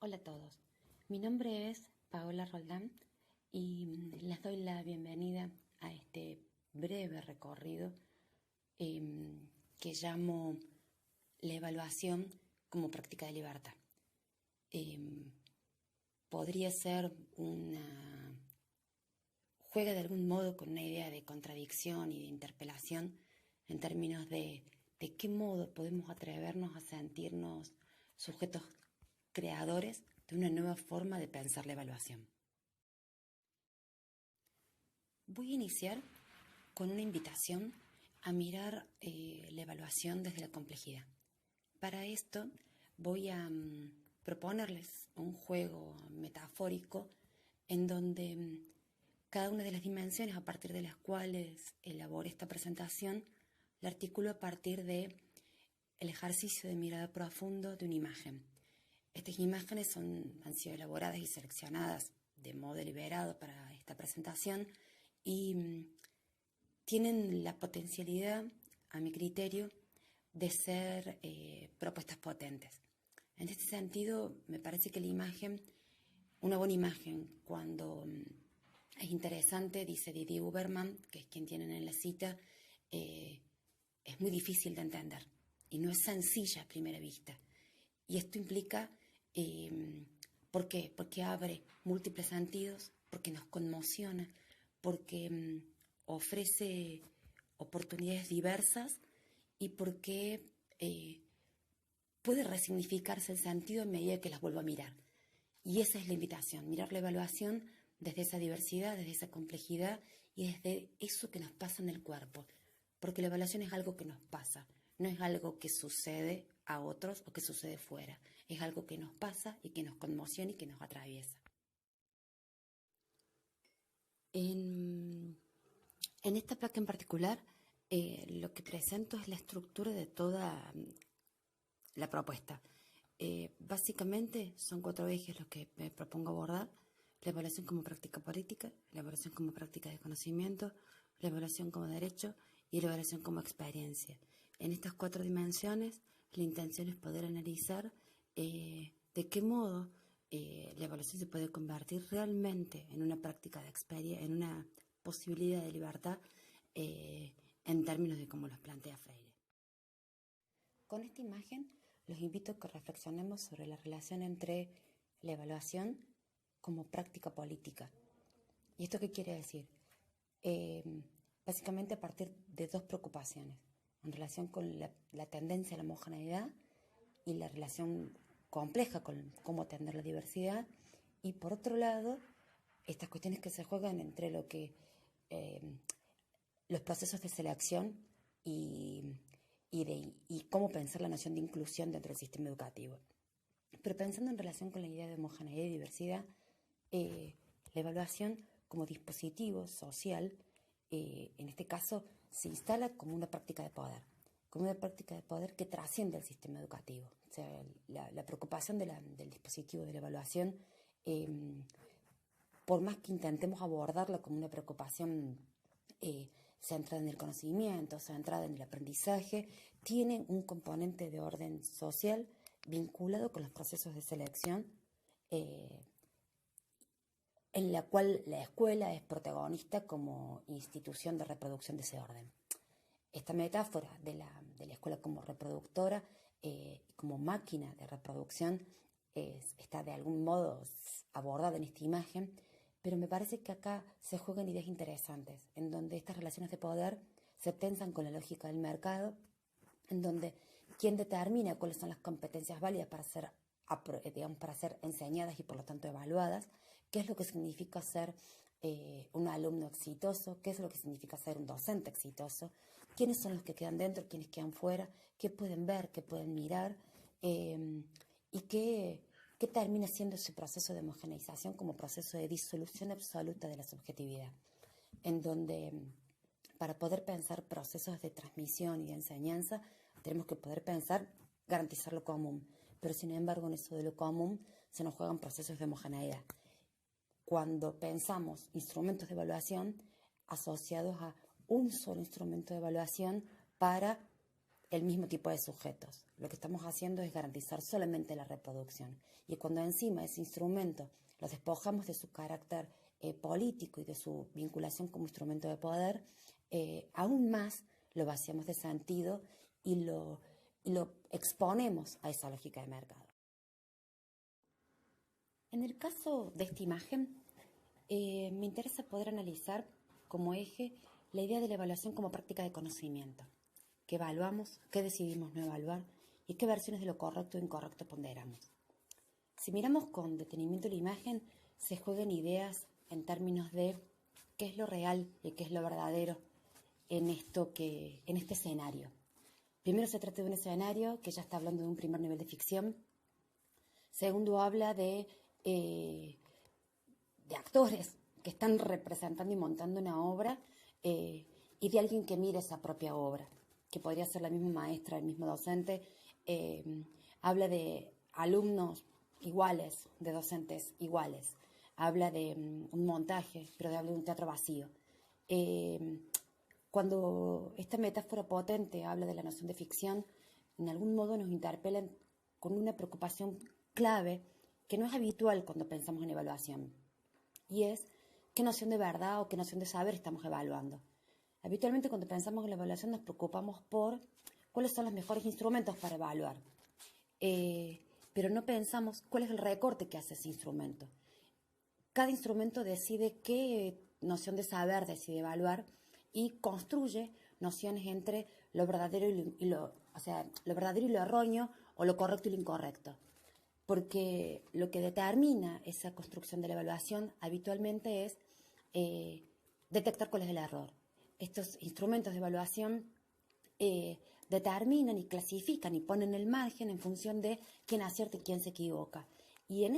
Hola a todos, mi nombre es Paola Roldán y les doy la bienvenida a este breve recorrido que llamo la evaluación como práctica de libertad. Podría ser juega de algún modo con una idea de contradicción y de interpelación en términos de qué modo podemos atrevernos a sentirnos sujetos creadores de una nueva forma de pensar la evaluación. Voy a iniciar con una invitación a mirar la evaluación desde la complejidad. Para esto voy a proponerles un juego metafórico en donde cada una de las dimensiones a partir de las cuales elabore esta presentación la articulo a partir del ejercicio de mirada profundo de una imagen. Estas imágenes han sido elaboradas y seleccionadas de modo deliberado para esta presentación y tienen la potencialidad, a mi criterio, de ser propuestas potentes. En este sentido, me parece que la imagen, una buena imagen, cuando es interesante, dice Didier Huberman, que es quien tienen en la cita, es muy difícil de entender y no es sencilla a primera vista. Y esto implica, ¿por qué? Porque abre múltiples sentidos, porque nos conmociona, porque ofrece oportunidades diversas y porque puede resignificarse el sentido a medida que las vuelvo a mirar. Y esa es la invitación, mirar la evaluación desde esa diversidad, desde esa complejidad y desde eso que nos pasa en el cuerpo. Porque la evaluación es algo que nos pasa, no es algo que sucede a otros o que sucede fuera. Es algo que nos pasa y que nos conmociona y que nos atraviesa. En esta placa en particular, lo que presento es la estructura de toda la propuesta. Básicamente son 4 ejes los que me propongo abordar: la evaluación como práctica política, la evaluación como práctica de conocimiento, la evaluación como derecho y la evaluación como experiencia. En estas 4 dimensiones, la intención es poder analizar de qué modo la evaluación se puede convertir realmente en una práctica de experiencia, en una posibilidad de libertad en términos de cómo los plantea Freire. Con esta imagen los invito a que reflexionemos sobre la relación entre la evaluación como práctica política. ¿Y esto qué quiere decir? Básicamente a partir de 2 preocupaciones en relación con la tendencia a la homogeneidad y la relación compleja con cómo atender la diversidad, y por otro lado estas cuestiones que se juegan entre lo que los procesos de selección y cómo pensar la noción de inclusión dentro del sistema educativo. Pero pensando en relación con la idea de homogeneidad y diversidad, la evaluación como dispositivo social, en este caso, se instala como una práctica de poder que trasciende el sistema educativo. O sea, la preocupación del dispositivo de la evaluación, por más que intentemos abordarla como una preocupación centrada en el conocimiento, centrada en el aprendizaje, tiene un componente de orden social vinculado con los procesos de selección, en la cual la escuela es protagonista como institución de reproducción de ese orden. Esta metáfora de la escuela como reproductora, como máquina de reproducción, está de algún modo abordada en esta imagen, pero me parece que acá se juegan ideas interesantes, en donde estas relaciones de poder se tensan con la lógica del mercado, en donde quien determina cuáles son las competencias válidas para ser enseñadas y por lo tanto evaluadas, qué es lo que significa ser un alumno exitoso, qué es lo que significa ser un docente exitoso, quiénes son los que quedan dentro, quiénes quedan fuera, qué pueden ver, qué pueden mirar, y qué termina siendo ese proceso de homogeneización como proceso de disolución absoluta de la subjetividad, en donde para poder pensar procesos de transmisión y de enseñanza tenemos que poder garantizar lo común, pero sin embargo en eso de lo común se nos juegan procesos de homogeneidad. Cuando pensamos instrumentos de evaluación asociados a un solo instrumento de evaluación para el mismo tipo de sujetos. Lo que estamos haciendo es garantizar solamente la reproducción. Y cuando encima ese instrumento lo despojamos de su carácter político y de su vinculación como instrumento de poder, aún más lo vaciamos de sentido y lo exponemos a esa lógica de mercado. En el caso de esta imagen, me interesa poder analizar como eje la idea de la evaluación como práctica de conocimiento. ¿Qué evaluamos? ¿Qué decidimos no evaluar? ¿Y qué versiones de lo correcto o incorrecto ponderamos? Si miramos con detenimiento la imagen, se juegan ideas en términos de qué es lo real y qué es lo verdadero en este escenario. Primero se trata de un escenario que ya está hablando de un primer nivel de ficción. Segundo, habla de actores que están representando y montando una obra y de alguien que mira esa propia obra, que podría ser la misma maestra, el mismo docente. Habla de alumnos iguales, de docentes iguales. Habla de un montaje, pero habla de un teatro vacío. Cuando esta metáfora potente habla de la noción de ficción, en algún modo nos interpela con una preocupación clave que no es habitual cuando pensamos en evaluación, y es qué noción de verdad o qué noción de saber estamos evaluando. Habitualmente cuando pensamos en la evaluación nos preocupamos por cuáles son los mejores instrumentos para evaluar, pero no pensamos cuál es el recorte que hace ese instrumento. Cada instrumento decide qué noción de saber decide evaluar y construye nociones entre lo verdadero lo verdadero y lo erróneo, o lo correcto y lo incorrecto. Porque lo que determina esa construcción de la evaluación habitualmente es detectar cuál es el error. Estos instrumentos de evaluación determinan y clasifican y ponen el margen en función de quién acierta y quién se equivoca. Y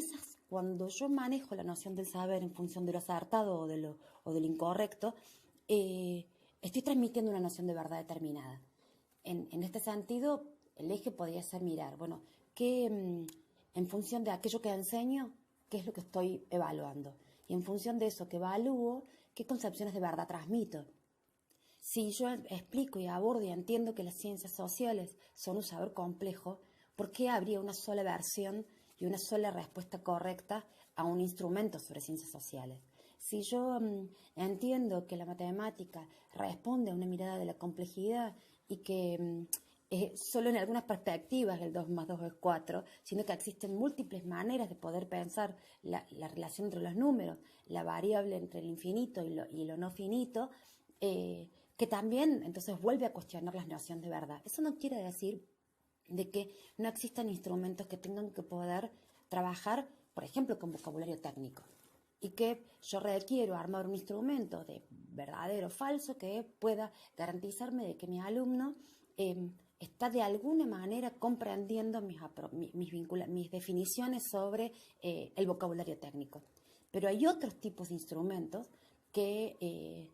cuando yo manejo la noción del saber en función de lo acertado o de lo incorrecto, estoy transmitiendo una noción de verdad determinada. En este sentido, el eje podría ser mirar, bueno, en función de aquello que enseño, qué es lo que estoy evaluando. Y en función de eso que evalúo, qué concepciones de verdad transmito. Si yo explico y abordo y entiendo que las ciencias sociales son un saber complejo, ¿por qué habría una sola versión y una sola respuesta correcta a un instrumento sobre ciencias sociales? Si yo entiendo que la matemática responde a una mirada de la complejidad y que solo en algunas perspectivas el 2 más 2 es 4, sino que existen múltiples maneras de poder pensar la relación entre los números, la variable entre el infinito y lo no finito, que también entonces vuelve a cuestionar las nociones de verdad. Eso no quiere decir de que no existan instrumentos que tengan que poder trabajar, por ejemplo, con vocabulario técnico, y que yo requiero armar un instrumento de verdadero o falso que pueda garantizarme de que mi alumno está de alguna manera comprendiendo mis definiciones sobre el vocabulario técnico. Pero hay otros tipos de instrumentos que...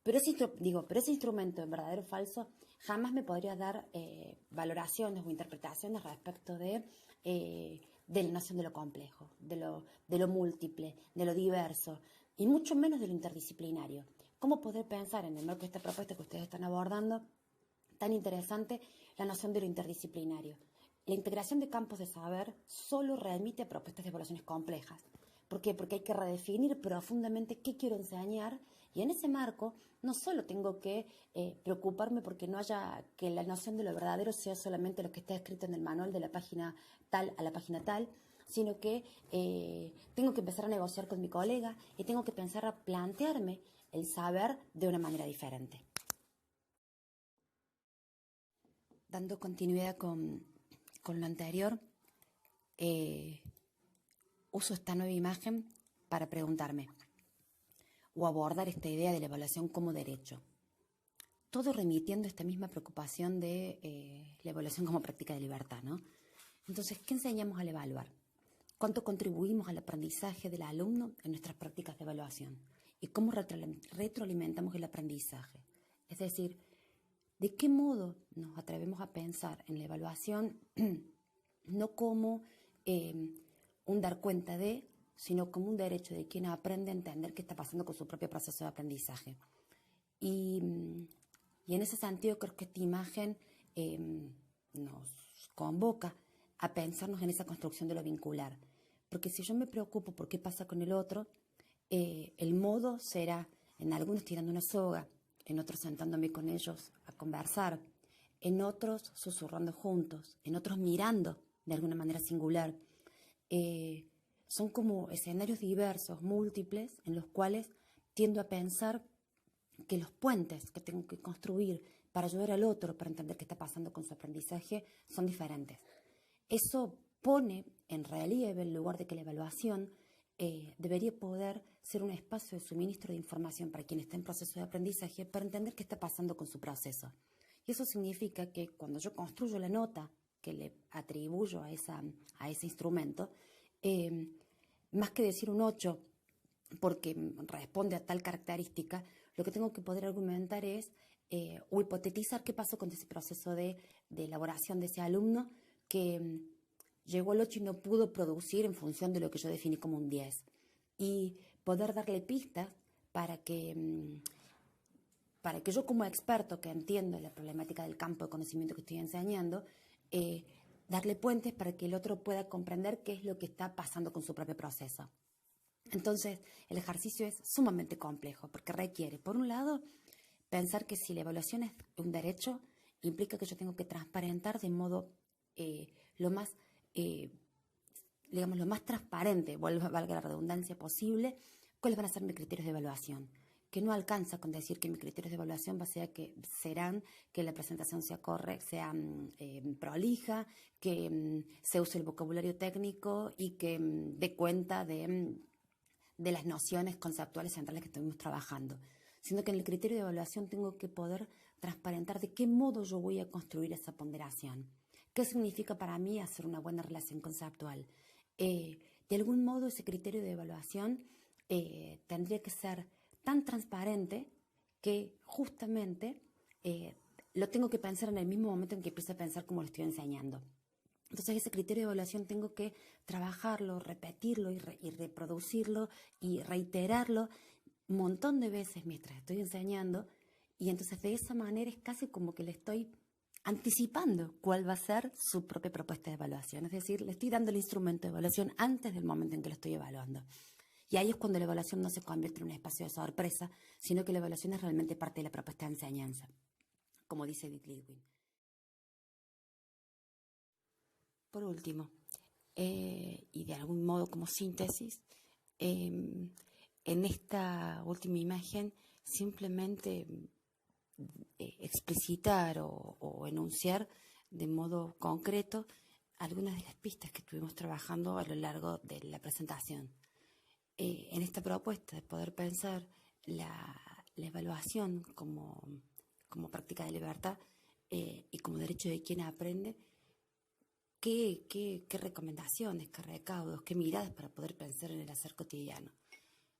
pero ese instrumento en verdadero o falso jamás me podría dar valoraciones o interpretaciones respecto de la noción de lo complejo, de lo múltiple, de lo diverso, y mucho menos de lo interdisciplinario. ¿Cómo poder pensar en el marco de esta propuesta que ustedes están abordando, tan interesante, la noción de lo interdisciplinario? La integración de campos de saber solo remite a propuestas de evaluaciones complejas. ¿Por qué? Porque hay que redefinir profundamente qué quiero enseñar, y en ese marco no solo tengo que preocuparme porque no haya que la noción de lo verdadero sea solamente lo que está escrito en el manual de la página tal a la página tal, sino que tengo que empezar a negociar con mi colega y tengo que pensar a plantearme el saber de una manera diferente. Dando continuidad con lo anterior, uso esta nueva imagen para preguntarme o abordar esta idea de la evaluación como derecho. Todo remitiendo a esta misma preocupación de la evaluación como práctica de libertad, ¿no? Entonces, ¿qué enseñamos al evaluar? ¿Cuánto contribuimos al aprendizaje del alumno en nuestras prácticas de evaluación? ¿Y cómo retroalimentamos el aprendizaje? Es decir, ¿de qué modo nos atrevemos a pensar en la evaluación no como un dar cuenta de, sino como un derecho de quien aprende a entender qué está pasando con su propio proceso de aprendizaje? Y en ese sentido creo que esta imagen nos convoca a pensarnos en esa construcción de lo vincular. Porque si yo me preocupo por qué pasa con el otro, el modo será en algunos tirando una soga, en otros sentándome con ellos a conversar, en otros susurrando juntos, en otros mirando de alguna manera singular. Son como escenarios diversos, múltiples, en los cuales tiendo a pensar que los puentes que tengo que construir para ayudar al otro, para entender qué está pasando con su aprendizaje, son diferentes. Eso pone en relieve, en lugar de que la evaluación debería poder ser un espacio de suministro de información para quien está en proceso de aprendizaje, para entender qué está pasando con su proceso. Y eso significa que cuando yo construyo la nota que le atribuyo a ese instrumento, más que decir un 8, porque responde a tal característica, lo que tengo que poder argumentar es o hipotetizar qué pasó con ese proceso de elaboración de ese alumno que llegó al 8 y no pudo producir en función de lo que yo definí como un 10. Y poder darle pistas para que yo como experto que entiendo la problemática del campo de conocimiento que estoy enseñando, darle puentes para que el otro pueda comprender qué es lo que está pasando con su propio proceso. Entonces, el ejercicio es sumamente complejo porque requiere, por un lado, pensar que si la evaluación es un derecho, implica que yo tengo que transparentar de modo lo más transparente, valga la redundancia, posible, cuáles van a ser mis criterios de evaluación. Que no alcanza con decir que mis criterios de evaluación serán que la presentación sea correcta, sea prolija, que se use el vocabulario técnico y que dé cuenta de las nociones conceptuales centrales que estuvimos trabajando, sino que en el criterio de evaluación tengo que poder transparentar de qué modo yo voy a construir esa ponderación. ¿Qué significa para mí hacer una buena relación conceptual? De algún modo ese criterio de evaluación tendría que ser tan transparente que justamente lo tengo que pensar en el mismo momento en que empiezo a pensar cómo lo estoy enseñando. Entonces ese criterio de evaluación tengo que trabajarlo, repetirlo y reproducirlo y reiterarlo un montón de veces mientras estoy enseñando, y entonces de esa manera es casi como que le estoy anticipando cuál va a ser su propia propuesta de evaluación. Es decir, le estoy dando el instrumento de evaluación antes del momento en que lo estoy evaluando. Y ahí es cuando la evaluación no se convierte en un espacio de sorpresa, sino que la evaluación es realmente parte de la propuesta de enseñanza, como dice Edith Lidwin. Por último, y de algún modo como síntesis, en esta última imagen simplemente explicitar o enunciar de modo concreto algunas de las pistas que estuvimos trabajando a lo largo de la presentación. En esta propuesta de poder pensar la evaluación como práctica de libertad y como derecho de quien aprende, ¿qué recomendaciones, qué recaudos, qué miradas para poder pensar en el hacer cotidiano?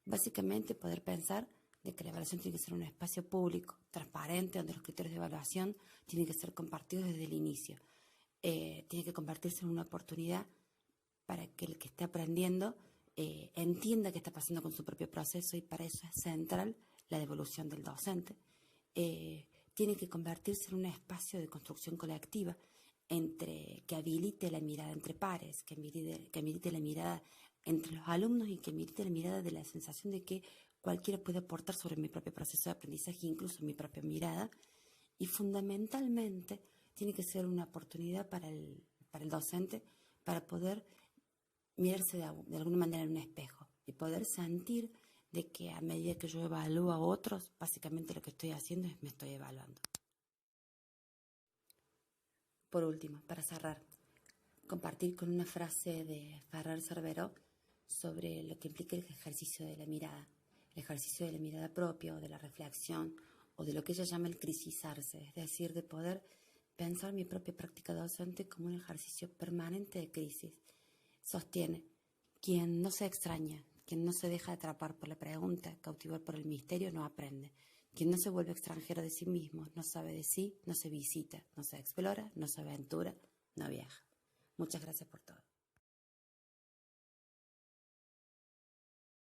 Básicamente poder pensar de que la evaluación tiene que ser un espacio público, transparente, donde los criterios de evaluación tienen que ser compartidos desde el inicio. Tiene que convertirse en una oportunidad para que el que esté aprendiendo entienda qué está pasando con su propio proceso, y para eso es central la devolución del docente. Tiene que convertirse en un espacio de construcción colectiva que habilite la mirada entre pares, que habilite la mirada entre los alumnos y que habilite la mirada de la sensación de que cualquiera puede aportar sobre mi propio proceso de aprendizaje, incluso mi propia mirada. Y fundamentalmente tiene que ser una oportunidad para el docente para poder mirarse de alguna manera en un espejo y poder sentir de que a medida que yo evalúo a otros, básicamente lo que estoy haciendo es me estoy evaluando. Por último, para cerrar, compartir con una frase de Ferrer Cerveró sobre lo que implica el ejercicio de la mirada. El ejercicio de la mirada propia o de la reflexión o de lo que ella llama el crisisarse, es decir, de poder pensar mi propia práctica docente como un ejercicio permanente de crisis. Sostiene, quien no se extraña, quien no se deja atrapar por la pregunta, cautivar por el misterio, no aprende. Quien no se vuelve extranjero de sí mismo, no sabe de sí, no se visita, no se explora, no se aventura, no viaja. Muchas gracias por todo.